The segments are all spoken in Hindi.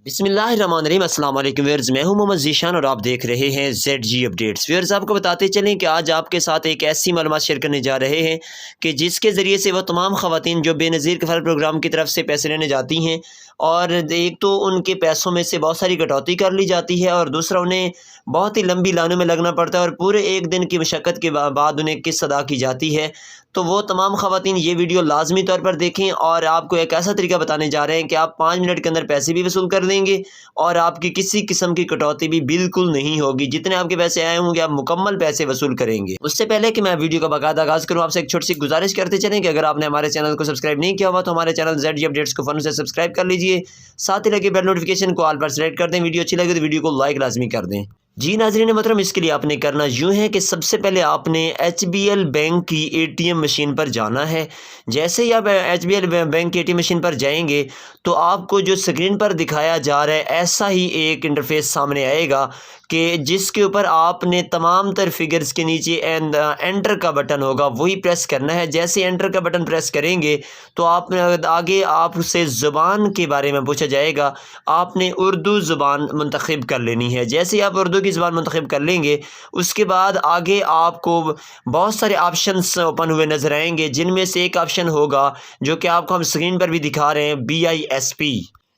बिस्मिल्लाहिर्रहमानिर्रहीम अस्सलाम वालेकुम व्यूअर्स, मैं हूं मोहम्मद ज़ीशान और आप देख रहे हैं ZG अपडेट्स। व्यूअर्स, आपको बताते चलें कि आज आपके साथ एक ऐसी मालूमात शेयर करने जा रहे हैं कि जिसके ज़रिए से वो तमाम ख़वातीन जो बेनज़ीर कफ़ालत प्रोग्राम की तरफ से पैसे लेने जाती हैं और एक तो उनके पैसों में से बहुत सारी कटौती कर ली जाती है और दूसरा उन्हें बहुत ही लंबी लाइनों में लगना पड़ता है और पूरे एक दिन की मशक्क़त के बाद उन्हें किस्त अदा की जाती है। तो वो तमाम ख़वातीन ये वीडियो लाज़मी तौर पर देखें और आपको एक ऐसा तरीका बताने जा रहे हैं कि आप 5 मिनट के अंदर पैसे भी वसूल कर देंगे और आपकी किसी किस्म की कटौती भी बिल्कुल नहीं होगी। जितने आपके पैसे आए होंगे आप मुकम्मल पैसे वसूल करेंगे। उससे पहले कि मैं वीडियो का बाकायदा आगाज़ करूँ, आपसे एक छोटी सी गुजारिश करते चलें कि अगर आपने हमारे चैनल को सब्सक्राइब नहीं किया हुआ तो हमारे चैनल ZG अपडेट्स को फ़ौरन से सब्सक्राइब कर लीजिए। साथ ही लगे बेल नोटिफिकेशन को ऑल पर सेलेक्ट कर दें। वीडियो अच्छी लगे तो वीडियो को लाइक लाजमी कर दें। जी नाज़रीन मोहतरम, इसके लिए आपने करना यूँ है कि सबसे पहले आपने HBL बैंक की ATM मशीन पर जाना है। जैसे ही आप HBL बैंक की ATM मशीन पर जाएंगे तो आपको जो स्क्रीन पर दिखाया जा रहा है ऐसा ही एक इंटरफेस सामने आएगा कि जिसके ऊपर आपने तमाम तर फिगर्स के नीचे एंटर का बटन होगा, वही प्रेस करना है। जैसे एंटर का बटन प्रेस करेंगे तो आप आगे आपसे ज़ुबान के बारे में पूछा जाएगा। आपने उर्दू ज़ुबान मुंतखब कर लेनी है। जैसे ही आप उर्दू की ज़ुबान मुंतखब कर लेंगे उसके बाद आगे आपको बहुत सारे ऑप्शंस ओपन हुए नज़र आएंगे, जिनमें से एक ऑप्शन होगा जो कि आपको हम स्क्रीन पर भी दिखा रहे हैं,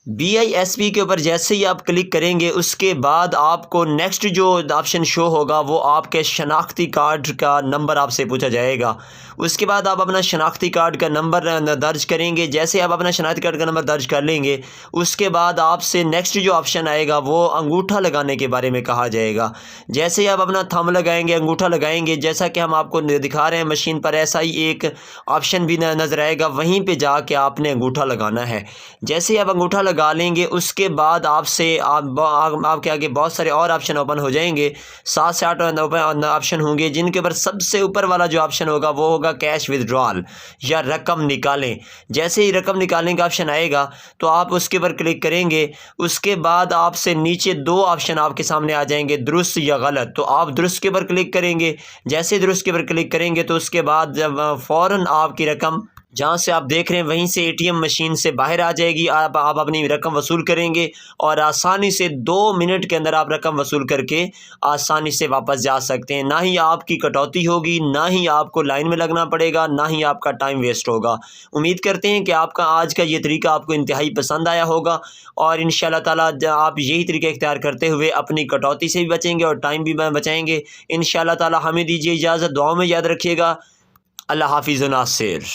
BISP के ऊपर जैसे ही आप क्लिक करेंगे उसके बाद आपको नेक्स्ट जो ऑप्शन शो होगा वो आपके शनाख्ती कार्ड का नंबर आपसे पूछा जाएगा। उसके बाद आप अपना शनाख्ती कार्ड का नंबर दर्ज करेंगे। जैसे आप अपना शनाख्ती कार्ड का नंबर दर्ज कर लेंगे उसके बाद आपसे नेक्स्ट जो ऑप्शन आएगा वो अंगूठा लगाने के बारे में कहा जाएगा। जैसे ही आप अपना थंब लगाएंगे, अंगूठा लगाएंगे, जैसा कि हम आपको दिखा रहे हैं मशीन पर, ऐसा ही एक ऑप्शन भी नज़र आएगा। वहीं पर जाके आपने अंगूठा लगाना है। जैसे ही आप अंगूठा लगा लेंगे उसके बाद आपसे आपके आगे बहुत सारे और ऑप्शन ओपन हो जाएंगे। 7 से 8 ऑप्शन होंगे, जिनके ऊपर सबसे ऊपर वाला जो ऑप्शन होगा वो होगा कैश विदड्रॉल या रकम निकालें। जैसे ही रकम निकालने का ऑप्शन आएगा तो आप उसके ऊपर क्लिक करेंगे। उसके बाद आपसे नीचे 2 ऑप्शन आपके सामने आ जाएंगे, दुरुस्त या गलत। तो आप दुरुस्त के ऊपर क्लिक करेंगे। जैसे दुरुस्त के ऊपर क्लिक करेंगे तो उसके बाद जब फ़ौरन आपकी रकम जहाँ से आप देख रहे हैं वहीं से ATM मशीन से बाहर आ जाएगी। आप अपनी रकम वसूल करेंगे और आसानी से 2 मिनट के अंदर आप रकम वसूल करके आसानी से वापस जा सकते हैं। ना ही आपकी कटौती होगी, ना ही आपको लाइन में लगना पड़ेगा, ना ही आपका टाइम वेस्ट होगा। उम्मीद करते हैं कि आपका आज का ये तरीका आपको इंतहाई पसंद आया होगा और इंशाअल्लाह ताला आप यही तरीका इख्तियार करते हुए अपनी कटौती से भी बचेंगे और टाइम भी बचाएँगे। इंशाअल्लाह ताला हमें दीजिए इजाज़त, दुआओं में याद रखिएगा। अल्लाह हाफ़िज़ नासिर।